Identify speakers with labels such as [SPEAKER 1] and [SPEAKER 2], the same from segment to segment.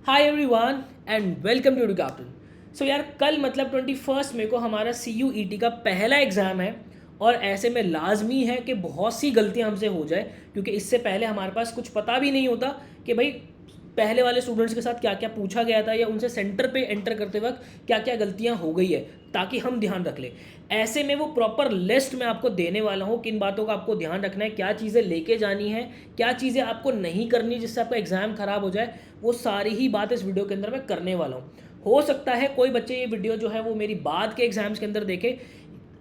[SPEAKER 1] Hi everyone and welcome to captain. So यार कल मतलब 21 मई को हमारा CUET का पहला एग्ज़ाम है और ऐसे में लाजमी है कि बहुत सी गलतियां हमसे हो जाए क्योंकि इससे पहले हमारे पास कुछ पता भी नहीं होता कि भाई पहले वाले स्टूडेंट्स के साथ क्या क्या पूछा गया था या उनसे सेंटर पे एंटर करते वक्त क्या क्या गलतियां हो गई है, ताकि हम ध्यान रख लें। ऐसे में वो प्रॉपर लिस्ट मैं आपको देने वाला हूँ, किन बातों का आपको ध्यान रखना है, क्या चीज़ें लेके जानी है, क्या चीज़ें आपको नहीं करनी जिससे आपका एग्ज़ाम ख़राब हो जाए। वो सारी ही बात इस वीडियो के अंदर मैं करने वाला हूँ। हो सकता है कोई बच्चे ये वीडियो जो है वो मेरी बाद के एग्ज़ाम्स के अंदर देखे।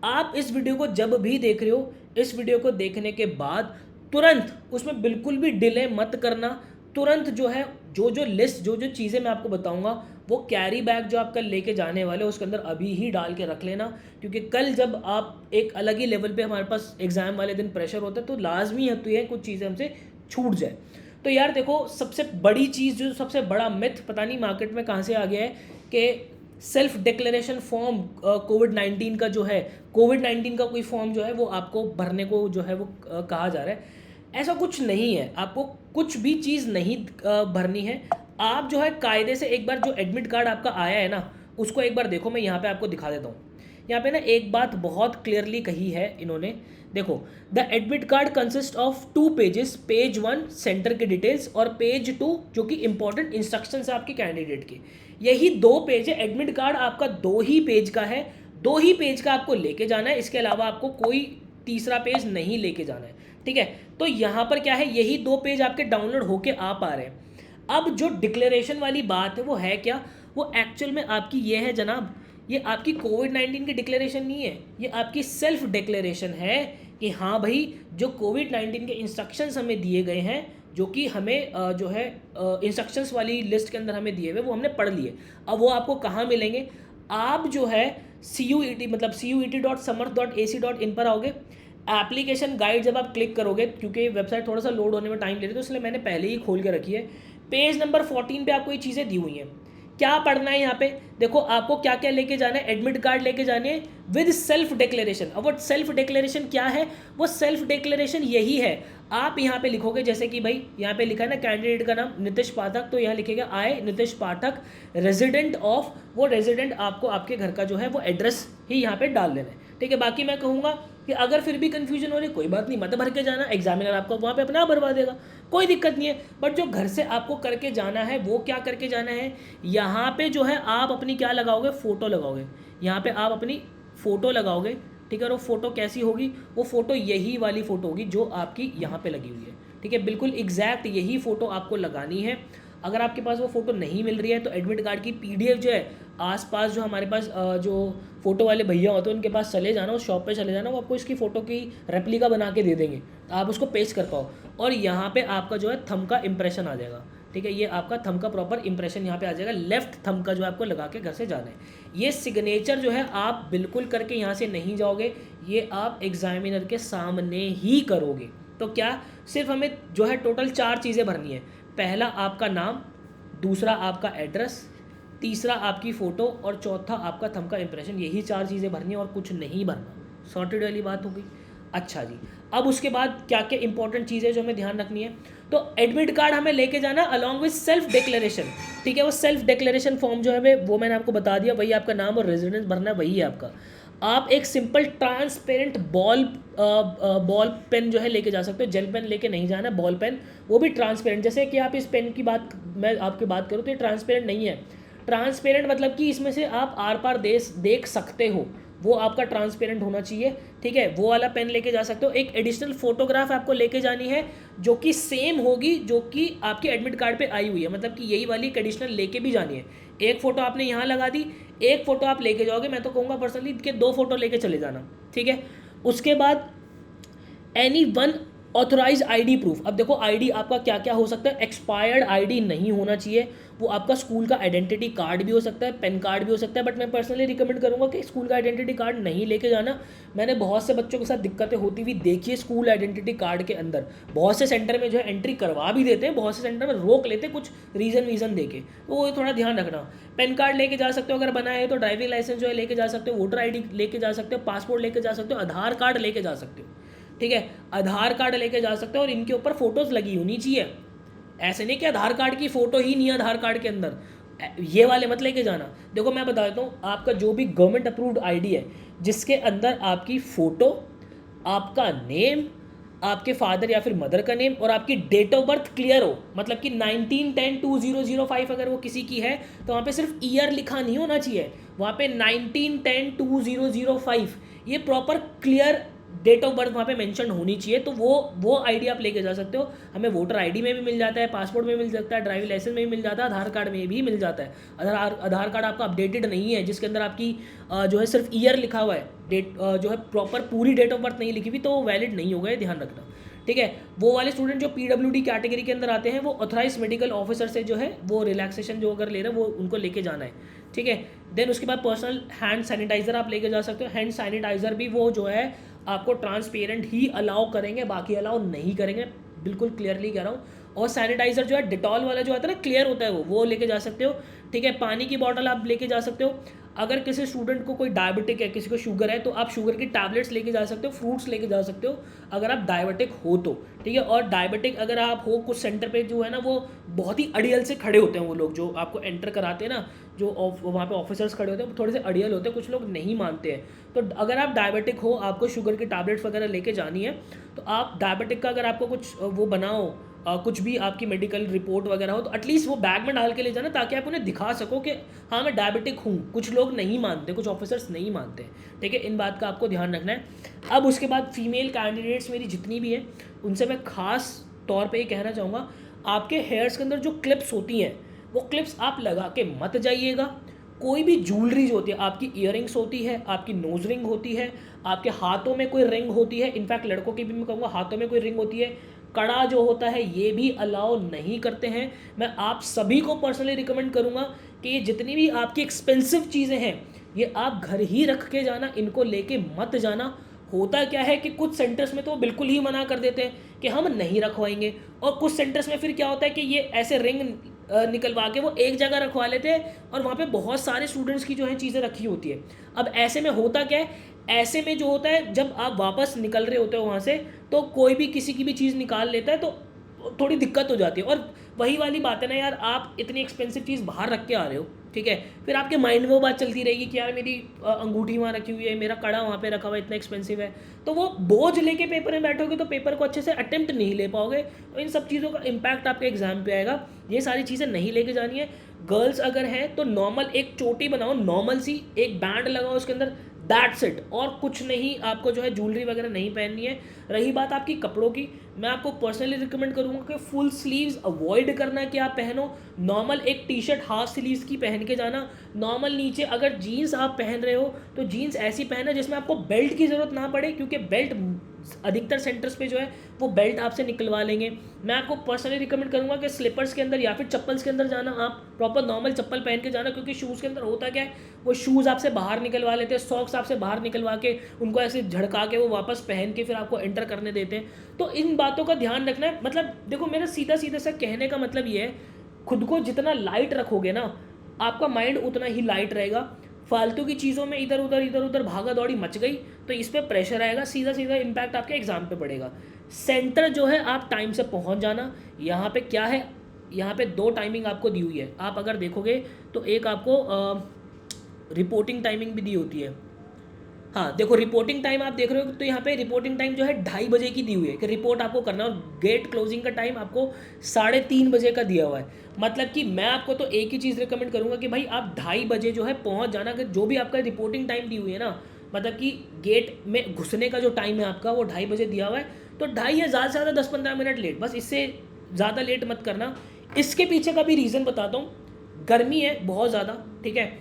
[SPEAKER 1] आप इस वीडियो को जब भी देख रहे हो, इस वीडियो को देखने के बाद तुरंत उसमें बिल्कुल भी डिले मत करना। तुरंत जो है जो जो लिस्ट जो जो चीज़ें मैं आपको बताऊंगा वो कैरी बैग जो आप कल लेके जाने वाले हो उसके अंदर अभी ही डाल के रख लेना, क्योंकि कल जब आप एक अलग ही लेवल पे हमारे पास एग्ज़ाम वाले दिन प्रेशर होता है तो लाजमी होती है कुछ चीज़ें हमसे छूट जाए। तो यार देखो, सबसे बड़ी चीज़ जो सबसे बड़ा मिथ पता नहीं मार्केट में कहाँ से आ गया है कि सेल्फ डिक्लेरेशन फॉर्म कोविड-19 का जो है, कोविड-19 का कोई फॉर्म जो है वो आपको भरने को जो है वो कहा जा रहा है। ऐसा कुछ नहीं है, आपको कुछ भी चीज़ नहीं भरनी है। आप जो है कायदे से एक बार जो एडमिट कार्ड आपका आया है ना, उसको एक बार देखो। मैं यहाँ पे आपको दिखा देता हूँ। यहाँ पे ना एक बात बहुत क्लियरली कही है इन्होंने, देखो। The admit card consist of 2 pages, page 1 centre के डिटेल्स और पेज 2 जो कि इंपॉर्टेंट इंस्ट्रक्शन है आपके कैंडिडेट के। यही 2 पेज है। एडमिट कार्ड आपका 2 ही पेज का है, 2 ही पेज का आपको लेके जाना है। इसके अलावा आपको कोई तीसरा पेज नहीं लेके जाना है, ठीक है। तो यहाँ पर क्या है, यही 2 पेज आपके डाउनलोड होके आ पा रहे हैं। अब जो डिक्लेरेशन वाली बात है वो है क्या, वो एक्चुअल में आपकी ये है जनाब, ये आपकी कोविड-19 की डिक्लेरेशन नहीं है, ये आपकी सेल्फ डिक्लेरेशन है कि हाँ भाई जो कोविड-19 के इंस्ट्रक्शंस हमें दिए गए हैं, जो कि हमें जो है इंस्ट्रक्शंस वाली लिस्ट के अंदर हमें दिए हुए, वो हमने पढ़ लिए। अब वो आपको कहाँ मिलेंगे, आप जो है CUET मतलब CUET.samarth.ac.in पर आओगे। एप्लीकेशन गाइड जब आप क्लिक करोगे, क्योंकि वेबसाइट थोड़ा सा लोड होने में टाइम ले रही है तो इसलिए मैंने पहले ही खोल के रखी है। पेज नंबर 14 पे आपको ये चीज़ें दी हुई हैं। क्या पढ़ना है यहाँ पे, देखो आपको क्या क्या लेके जाना है। एडमिट कार्ड लेके जाने हैं विद सेल्फ डिक्लेरेशन। अब वो सेल्फ डिक्लेरेशन क्या है, वो सेल्फ डिक्लेरेशन यही है। आप यहाँ पे लिखोगे, जैसे कि भाई यहाँ पे लिखा है ना कैंडिडेट का नाम नितिश पाठक, तो यहाँ लिखेगा आई नितिश पाठक रेजिडेंट ऑफ, वो रेजिडेंट आपको आपके घर का जो है वो एड्रेस ही यहाँ पे डाल देना है, ठीक है। बाकी मैं कहूँगा कि अगर फिर भी कन्फ्यूजन हो रही कोई बात नहीं, मत भर के जाना, एग्जामिनर आपको वहाँ पे अपना भरवा देगा, कोई दिक्कत नहीं है। बट जो घर से आपको करके जाना है वो क्या करके जाना है, यहाँ पे जो है आप अपनी क्या लगाओगे, फ़ोटो लगाओगे। यहाँ पे आप अपनी फ़ोटो लगाओगे, ठीक है। और वो फ़ोटो कैसी होगी, वो फ़ोटो यही वाली फ़ोटो होगी जो आपकी यहाँ पे लगी हुई है, ठीक है। बिल्कुल एग्जैक्ट यही फ़ोटो आपको लगानी है। अगर आपके पास वो फ़ोटो नहीं मिल रही है तो एडमिट कार्ड की PDF जो है, आसपास जो हमारे पास जो फ़ोटो वाले भैया होते हैं उनके पास चले जाना, उस शॉप पे चले जाना, वो आपको इसकी फ़ोटो की रेप्लिका बना के दे देंगे, आप उसको पेस्ट कर पाओ। और यहाँ पे आपका जो है थंब का इंप्रेशन आ जाएगा, ठीक है। ये आपका थंब का प्रॉपर इंप्रेशन यहाँ पे आ जाएगा, लेफ्ट थंब का जो आपको लगा के घर से जाना है। ये सिग्नेचर जो है आप बिल्कुल करके यहाँ से नहीं जाओगे, ये आप एग्जामिनर के सामने ही करोगे। तो क्या, सिर्फ हमें जो है टोटल 4 चीज़ें भरनी है। पहला आपका नाम, दूसरा आपका एड्रेस, तीसरा आपकी फ़ोटो और चौथा आपका थंब का इंप्रेशन। यही 4 चीज़ें भरनी है और कुछ नहीं भरना। सॉर्टेड वाली बात हो गई। अच्छा जी, अब उसके बाद क्या क्या इंपॉर्टेंट चीज़ें जो हमें ध्यान रखनी है, तो एडमिट कार्ड हमें लेके जाना अलॉन्ग विद सेल्फ डिक्लेरेशन, ठीक है। वो सेल्फ डिक्लेरेशन फॉर्म जो है वो मैंने आपको बता दिया, वही आपका नाम और रेजिडेंस भरना है, वही है आपका। आप एक सिंपल ट्रांसपेरेंट बॉल पेन जो है लेके जा सकते हो, जेल पेन लेके नहीं जाना, बॉल पेन, वो भी ट्रांसपेरेंट। जैसे कि आप इस पेन की बात, मैं आपकी बात करूँ तो ये ट्रांसपेरेंट नहीं है। ट्रांसपेरेंट मतलब कि इसमें से आप आर पार देख सकते हो, वो आपका ट्रांसपेरेंट होना चाहिए, ठीक है। वो वाला पेन लेके जा सकते हो। एक एडिशनल फोटोग्राफ आपको लेके जानी है जो कि सेम होगी जो कि आपके एडमिट कार्ड पे आई हुई है, मतलब कि यही वाली एक एडिशनल लेके भी जानी है। एक फ़ोटो आपने यहाँ लगा दी, एक फ़ोटो आप लेके जाओगे, मैं तो कहूँगा पर्सनली कि 2 फोटो लेके चले जाना, ठीक है। उसके बाद any one authorise ID proof. अब देखो आईडी आपका क्या क्या हो सकता है, एक्सपायर्ड आईडी नहीं होना चाहिए, वो आपका स्कूल का आइडेंटिटी कार्ड भी हो सकता है, पेन कार्ड भी हो सकता है। बट मैं पर्सनली रिकमेंड करूंगा कि स्कूल का आइडेंटिटी कार्ड नहीं लेके जाना। मैंने बहुत से बच्चों के साथ दिक्कतें होती हुई देखिए स्कूल आइडेंटिटी कार्ड के अंदर। बहुत से सेंटर में जो है एंट्री करवा भी देते हैं, बहुत से सेंटर में रोक लेते हैं कुछ रीज़न दे के, तो वो थोड़ा ध्यान रखना। पेन कार्ड लेके जा सकते हो अगर बना है तो, ड्राइविंग लाइसेंस जो है लेके जा सकते हो, वोटर ID लेके जा सकते हो, पासपोर्ट लेके जा सकते हो, आधार कार्ड लेके जा सकते हो, ठीक है। आधार कार्ड लेके जा सकते हो और इनके ऊपर फोटोज़ लगी होनी चाहिए, ऐसे नहीं कि आधार कार्ड की फ़ोटो ही नहीं है आधार कार्ड के अंदर, ये वाले मत लेके जाना। देखो मैं बता देता हूँ, आपका जो भी गवर्नमेंट अप्रूव्ड आईडी है जिसके अंदर आपकी फ़ोटो, आपका नेम, आपके फादर या फिर मदर का नेम और आपकी डेट ऑफ बर्थ क्लियर हो, मतलब कि 1910-2005 अगर वो किसी की है तो वहाँ पे सिर्फ ईयर लिखा नहीं होना चाहिए, वहाँ पे 1910-2005 ये proper clear date of birth वहाँ पे मेंशन होनी चाहिए। तो वो आईडी आप लेके जा सकते हो। हमें वोटर आईडी में भी मिल जाता है, पासपोर्ट में मिल सकता है, ड्राइविंग लाइसेंस में भी मिल जाता है, आधार कार्ड में भी मिल जाता है। अगर आधार कार्ड आपका अपडेटेड नहीं है, जिसके अंदर आपकी जो है सिर्फ ईयर लिखा हुआ है, डेट जो है प्रॉपर पूरी डेट ऑफ बर्थ नहीं लिखी हुई, तो वो वैलिड नहीं होगा, ध्यान रखना। ठीक है, वो वाले स्टूडेंट जो पीडब्ल्यूडी कैटेगरी के अंदर आते हैं वो ऑथराइज मेडिकल ऑफिसर से जो है वो रिलैक्सेशन जो अगर ले रहे हैं वो उनको लेके जाना है। ठीक है, देन उसके बाद पर्सनल हैंड सैनिटाइजर आप लेके जा सकते हो। हैंड सैनिटाइजर भी वो जो है आपको ट्रांसपेरेंट ही अलाउ करेंगे, बाकी अलाउ नहीं करेंगे, बिल्कुल क्लियरली कह रहा हूँ। और सैनिटाइजर जो है डिटॉल वाला जो आता है ना, क्लियर होता है, वो लेके जा सकते हो। ठीक है, पानी की बॉटल आप लेके जा सकते हो। अगर किसी स्टूडेंट को कोई डायबिटिक है, किसी को शुगर है, तो आप शुगर की टैबलेट्स लेके जा सकते हो, फ्रूट्स लेके जा सकते हो अगर आप डायबिटिक हो तो। ठीक है, और डायबिटिक अगर आप हो, कुछ सेंटर पे जो है ना वो बहुत ही अड़ियल से खड़े होते हैं, वो लोग जो आपको एंटर कराते हैं ना, जो वहाँ पे ऑफिसर्स खड़े होते हैं, थोड़े से अड़ियल होते हैं, कुछ लोग नहीं मानते हैं। तो अगर आप डायबिटिक हो, आपको शुगर की टैबलेट्स वगैरह लेके जानी है, तो आप डायबिटिक का अगर आपको कुछ वो बनाओ, कुछ भी आपकी मेडिकल रिपोर्ट वगैरह हो, तो एटलीस्ट वो बैग में डाल के ले जाना, ताकि आप उन्हें दिखा सको कि हाँ मैं डायबिटिक हूँ। कुछ लोग नहीं मानते, कुछ ऑफिसर्स नहीं मानते। ठीक है, इन बात का आपको ध्यान रखना है। अब उसके बाद फीमेल कैंडिडेट्स मेरी जितनी भी हैं उनसे मैं ख़ास तौर पे ये कहना चाहूँगा, आपके हेयर्स के अंदर जो क्लिप्स होती हैं वो क्लिप्स आप लगा के मत जाइएगा। कोई भी ज्वेलरी जो होती है, आपकी ईयरिंग्स होती है, आपकी नोज रिंग होती है, आपके हाथों में कोई रिंग होती है, इनफैक्ट लड़कों की भी मैं कहूँगा हाथों में कोई रिंग होती है, कड़ा जो होता है, ये भी अलाउ नहीं करते हैं। मैं आप सभी को पर्सनली रिकमेंड करूँगा कि ये जितनी भी आपकी एक्सपेंसिव चीज़ें हैं ये आप घर ही रख के जाना, इनको लेके मत जाना। होता क्या है कि कुछ सेंटर्स में तो बिल्कुल ही मना कर देते हैं कि हम नहीं रखवाएंगे, और कुछ सेंटर्स में फिर क्या होता है कि ये ऐसे रिंग निकलवा के वो एक जगह रखवा लेते हैं और वहाँ पे बहुत सारे स्टूडेंट्स की जो है चीज़ें रखी होती है। अब ऐसे में होता क्या है, ऐसे में जो होता है जब आप वापस निकल रहे होते हो वहाँ से, तो कोई भी किसी की भी चीज़ निकाल लेता है, तो थोड़ी दिक्कत हो जाती है। और वही वाली बात है ना यार, आप इतनी एक्सपेंसिव चीज़ बाहर रख के आ रहे हो, ठीक है, फिर आपके माइंड में वो बात चलती रहेगी कि यार मेरी अंगूठी वहाँ रखी हुई है, मेरा कड़ा वहाँ पे रखा हुआ है, इतना एक्सपेंसिव है, तो वो बोझ लेके पेपर में बैठोगे तो पेपर को अच्छे से अटेम्प्ट नहीं ले पाओगे, तो इन सब चीज़ों का इम्पैक्ट आपके एग्जाम पे आएगा। ये सारी चीज़ें नहीं लेके जानी है। गर्ल्स अगर हैं तो नॉर्मल एक चोटी बनाओ, नॉर्मल सी एक बैंड लगाओ उसके अंदर, दैट्स इट, और कुछ नहीं आपको जो है ज्वेलरी वगैरह नहीं पहननी है। रही बात आपकी कपड़ों की, मैं आपको पर्सनली रिकमेंड करूँगा कि फुल स्लीव्स अवॉइड करना कि आप पहनो, नॉर्मल एक टी शर्ट हाफ स्लीव्स की पहन के जाना। नॉर्मल नीचे अगर जीन्स आप पहन रहे हो तो जीन्स ऐसी पहना जिसमें आपको बेल्ट की ज़रूरत ना पड़े, क्योंकि बेल्ट अधिकतर सेंटर्स पे जो है वो बेल्ट आपसे निकलवा लेंगे। मैं आपको पर्सनली रिकमेंड करूँगा कि स्लीपर्स के अंदर या फिर चप्पल्स के अंदर जाना, आप प्रॉपर नॉर्मल चप्पल पहन के जाना, क्योंकि शूज़ के अंदर होता क्या है, वो शूज़ आपसे बाहर निकलवा लेते हैं, सॉक्स आपसे बाहर निकलवा के उनको ऐसे झड़का के वो वापस पहन के फिर आपको एंटर करने देते हैं। तो इन बातों का ध्यान रखना है। मतलब देखो, मेरा सीधा सीधा सा कहने का मतलब ये है, खुद को जितना लाइट रखोगे ना, आपका माइंड उतना ही लाइट रहेगा। फालतू की चीज़ों में इधर उधर भागा दौड़ी मच गई तो इस पर प्रेशर आएगा, सीधा सीधा इम्पैक्ट आपके एग्जाम पे पड़ेगा। सेंटर जो है आप टाइम से पहुंच जाना। यहाँ पे क्या है, यहाँ पे 2 टाइमिंग आपको दी हुई है, आप अगर देखोगे तो एक आपको रिपोर्टिंग टाइमिंग भी दी होती है। हाँ देखो, रिपोर्टिंग टाइम आप देख रहे हो तो यहाँ पे रिपोर्टिंग टाइम जो है 2:30 बजे की दी हुई है कि रिपोर्ट आपको करना है, और गेट क्लोजिंग का टाइम आपको 3:30 बजे का दिया हुआ है। मतलब कि मैं आपको तो एक ही चीज़ रिकमेंड करूँगा कि भाई आप 2:30 बजे जो है पहुँच जाना। कि जो भी आपका रिपोर्टिंग टाइम दी हुई है ना, मतलब कि गेट में घुसने का जो टाइम है आपका वो 2:30 बजे दिया हुआ है, तो 2:30 या ज़्यादा से ज़्यादा 10-15 मिनट लेट, बस इससे ज़्यादा लेट मत करना। इसके पीछे का भी रीज़न बताता हूँ। गर्मी है बहुत ज़्यादा, ठीक है,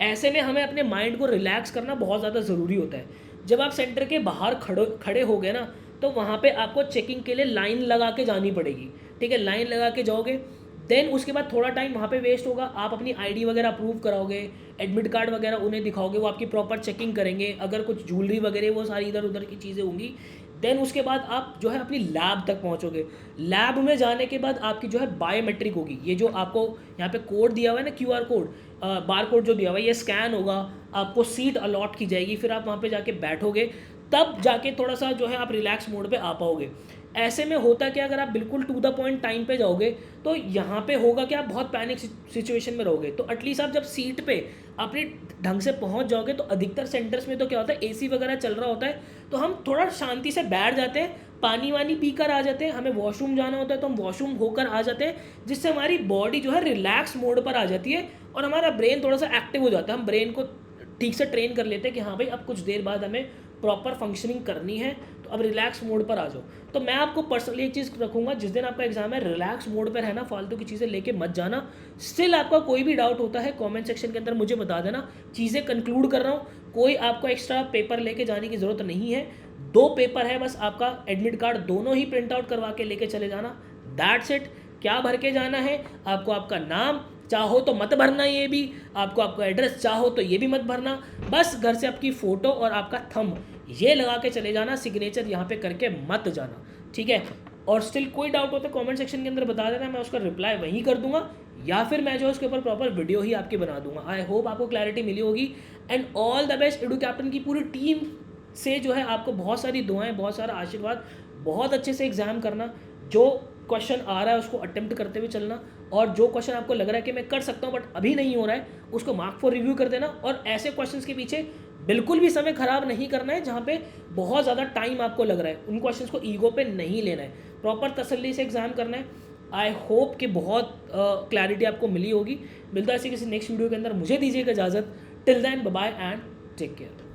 [SPEAKER 1] ऐसे में हमें अपने माइंड को रिलैक्स करना बहुत ज़्यादा ज़रूरी होता है। जब आप सेंटर के बाहर खड़े हो गए ना, तो वहाँ पे आपको चेकिंग के लिए लाइन लगा के जानी पड़ेगी, ठीक है, लाइन लगा के जाओगे, देन उसके बाद थोड़ा टाइम वहाँ पे वेस्ट होगा, आप अपनी आईडी वगैरह अप्रूव कराओगे, एडमिट कार्ड वगैरह उन्हें दिखाओगे, वो आपकी प्रॉपर चेकिंग करेंगे, अगर कुछ ज्वेलरी वगैरह वो सारी इधर उधर की चीज़ें होंगी। देन उसके बाद आप जो है अपनी लैब तक पहुंचोगे। लैब में जाने के बाद आपकी जो है बायोमेट्रिक होगी, ये जो आपको यहाँ पे कोड दिया हुआ है ना, QR कोड, बार कोड जो दिया हुआ है, ये स्कैन होगा, आपको सीट अलॉट की जाएगी, फिर आप वहाँ पे जाके बैठोगे, तब जाके थोड़ा सा जो है आप रिलैक्स मोड पे आ पाओगे। ऐसे में होता क्या, अगर आप बिल्कुल टू द पॉइंट टाइम पे जाओगे तो यहाँ पे होगा कि आप बहुत पैनिक सिचुएशन में रहोगे। तो एटलीस्ट आप जब सीट पे अपने ढंग से पहुँच जाओगे, तो अधिकतर सेंटर्स में तो क्या होता है, एसी वगैरह चल रहा होता है, तो हम थोड़ा शांति से बैठ जाते हैं, पानी वानी पी कर आ जाते हैं, हमें वॉशरूम जाना होता है तो हम वॉशरूम होकर आ जाते हैं, जिससे हमारी बॉडी जो है रिलैक्स मोड पर आ जाती है और हमारा ब्रेन थोड़ा सा एक्टिव हो जाता है। हम ब्रेन को ठीक से ट्रेन कर लेते हैं कि हाँ भाई अब कुछ देर बाद हमें प्रॉपर फंक्शनिंग करनी है, तो अब रिलैक्स मोड पर आ जाओ। तो मैं आपको पर्सनली एक चीज़ रखूँगा, जिस दिन आपका एग्जाम है रिलैक्स मोड पर रहना, फालतू की चीज़ें लेके मत जाना। स्टिल आपका कोई भी डाउट होता है कमेंट सेक्शन के अंदर मुझे बता देना। चीज़ें कंक्लूड कर रहा हूँ, कोई आपको एक्स्ट्रा पेपर लेके जाने की ज़रूरत नहीं है। 2 पेपर है बस, आपका एडमिट कार्ड दोनों ही प्रिंट आउट करवा के लेके चले जाना, दैट्स इट। क्या भर के जाना है आपको? आपका नाम, चाहो तो मत भरना, ये भी आपको आपका एड्रेस चाहो तो ये भी मत भरना, बस घर से आपकी फ़ोटो और आपका थंब ये लगा के चले जाना, सिग्नेचर यहाँ पे करके मत जाना, ठीक है। और स्टिल कोई डाउट हो तो कमेंट सेक्शन के अंदर बता देना, मैं उसका रिप्लाई वहीं कर दूंगा, या फिर मैं जो उसके ऊपर प्रॉपर वीडियो ही आपकी बना दूंगा। आई होप आपको क्लैरिटी मिली होगी, and all the best. Edu captain की पूरी टीम से जो है आपको बहुत सारी दुआएं, बहुत सारा आशीर्वाद, बहुत अच्छे से एग्जाम करना, जो क्वेश्चन आ रहा है उसको अटेम्प्ट करते हुए चलना, और जो क्वेश्चन आपको लग रहा है कि मैं कर सकता हूँ बट अभी नहीं हो रहा है, उसको मार्क फॉर रिव्यू कर देना। और ऐसे क्वेश्चंस के पीछे बिल्कुल भी समय खराब नहीं करना है जहाँ पे बहुत ज़्यादा टाइम आपको लग रहा है, उन क्वेश्चंस को ईगो पे नहीं लेना है, प्रॉपर तसल्ली से एग्जाम करना है। आई होप कि बहुत क्लैरिटी आपको मिली होगी। मिलता है ऐसे किसी नेक्स्ट वीडियो के अंदर, मुझे दीजिएगा इजाज़त। Till then bye bye and take care.